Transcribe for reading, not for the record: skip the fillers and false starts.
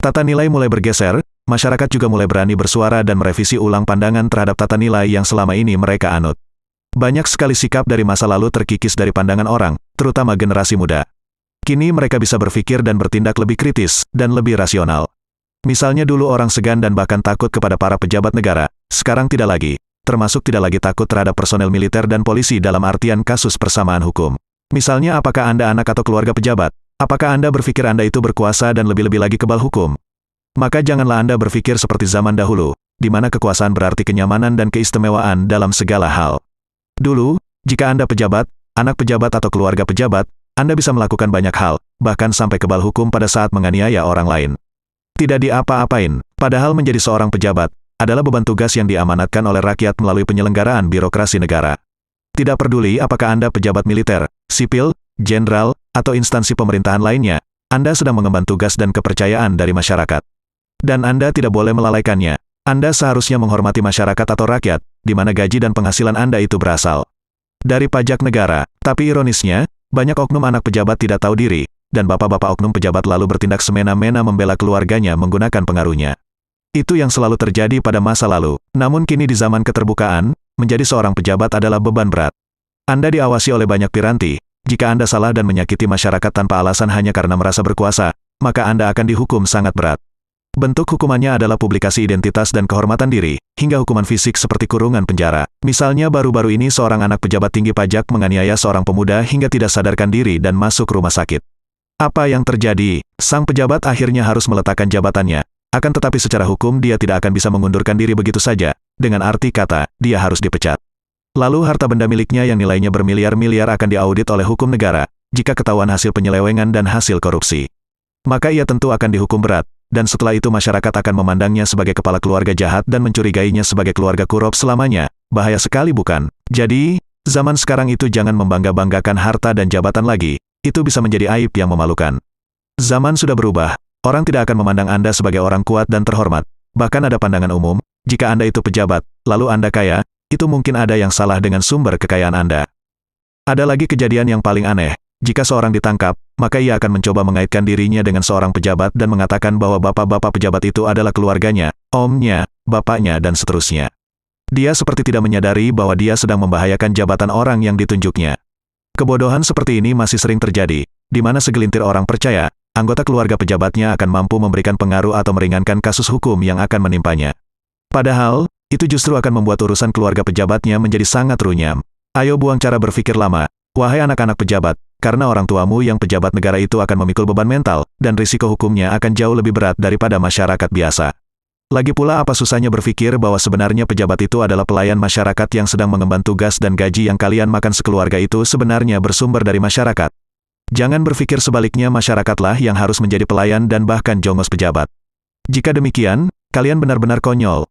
Tata nilai mulai bergeser, masyarakat juga mulai berani bersuara dan merevisi ulang pandangan terhadap tata nilai yang selama ini mereka anut. Banyak sekali sikap dari masa lalu terkikis dari pandangan orang, terutama generasi muda. Kini mereka bisa berpikir dan bertindak lebih kritis, dan lebih rasional. Misalnya dulu orang segan dan bahkan takut kepada para pejabat negara, sekarang tidak lagi, termasuk tidak lagi takut terhadap personel militer dan polisi dalam artian kasus persamaan hukum. Misalnya apakah Anda anak atau keluarga pejabat? Apakah Anda berpikir Anda itu berkuasa dan lebih-lebih lagi kebal hukum? Maka janganlah Anda berpikir seperti zaman dahulu, di mana kekuasaan berarti kenyamanan dan keistimewaan dalam segala hal. Dulu, jika Anda pejabat, anak pejabat atau keluarga pejabat, Anda bisa melakukan banyak hal, bahkan sampai kebal hukum pada saat menganiaya orang lain. Tidak diapa-apain, padahal menjadi seorang pejabat adalah beban tugas yang diamanatkan oleh rakyat melalui penyelenggaraan birokrasi negara. Tidak peduli apakah Anda pejabat militer, sipil, jenderal, atau instansi pemerintahan lainnya, Anda sedang mengemban tugas dan kepercayaan dari masyarakat. Dan Anda tidak boleh melalaikannya. Anda seharusnya menghormati masyarakat atau rakyat, di mana gaji dan penghasilan Anda itu berasal dari pajak negara. Tapi ironisnya, banyak oknum anak pejabat tidak tahu diri, dan bapak-bapak oknum pejabat lalu bertindak semena-mena membela keluarganya menggunakan pengaruhnya. Itu yang selalu terjadi pada masa lalu, namun kini di zaman keterbukaan, menjadi seorang pejabat adalah beban berat. Anda diawasi oleh banyak piranti. Jika Anda salah dan menyakiti masyarakat tanpa alasan hanya karena merasa berkuasa, maka Anda akan dihukum sangat berat. Bentuk hukumannya adalah publikasi identitas dan kehormatan diri, hingga hukuman fisik seperti kurungan penjara. Misalnya baru-baru ini seorang anak pejabat tinggi pajak menganiaya seorang pemuda hingga tidak sadarkan diri dan masuk rumah sakit. Apa yang terjadi? Sang pejabat akhirnya harus meletakkan jabatannya. Akan tetapi secara hukum dia tidak akan bisa mengundurkan diri begitu saja, dengan arti kata, dia harus dipecat. Lalu harta benda miliknya yang nilainya bermiliar-miliar akan diaudit oleh hukum negara, jika ketahuan hasil penyelewengan dan hasil korupsi. Maka ia tentu akan dihukum berat. Dan setelah itu masyarakat akan memandangnya sebagai kepala keluarga jahat dan mencurigainya sebagai keluarga korup selamanya. Bahaya sekali bukan? Jadi, zaman sekarang itu jangan membangga-banggakan harta dan jabatan lagi. Itu bisa menjadi aib yang memalukan. Zaman sudah berubah. Orang tidak akan memandang Anda sebagai orang kuat dan terhormat. Bahkan ada pandangan umum, jika Anda itu pejabat, lalu Anda kaya, itu mungkin ada yang salah dengan sumber kekayaan Anda. Ada lagi kejadian yang paling aneh. Jika seorang ditangkap, maka ia akan mencoba mengaitkan dirinya dengan seorang pejabat dan mengatakan bahwa bapak-bapak pejabat itu adalah keluarganya, omnya, bapaknya dan seterusnya. Dia seperti tidak menyadari bahwa dia sedang membahayakan jabatan orang yang ditunjuknya. Kebodohan seperti ini masih sering terjadi, di mana segelintir orang percaya, anggota keluarga pejabatnya akan mampu memberikan pengaruh atau meringankan kasus hukum yang akan menimpanya. Padahal, itu justru akan membuat urusan keluarga pejabatnya menjadi sangat runyam. Ayo buang cara berpikir lama, wahai anak-anak pejabat. Karena orang tuamu yang pejabat negara itu akan memikul beban mental, dan risiko hukumnya akan jauh lebih berat daripada masyarakat biasa. Lagi pula apa susahnya berpikir bahwa sebenarnya pejabat itu adalah pelayan masyarakat yang sedang mengemban tugas dan gaji yang kalian makan sekeluarga itu sebenarnya bersumber dari masyarakat. Jangan berpikir sebaliknya masyarakatlah yang harus menjadi pelayan dan bahkan jongos pejabat. Jika demikian, kalian benar-benar konyol,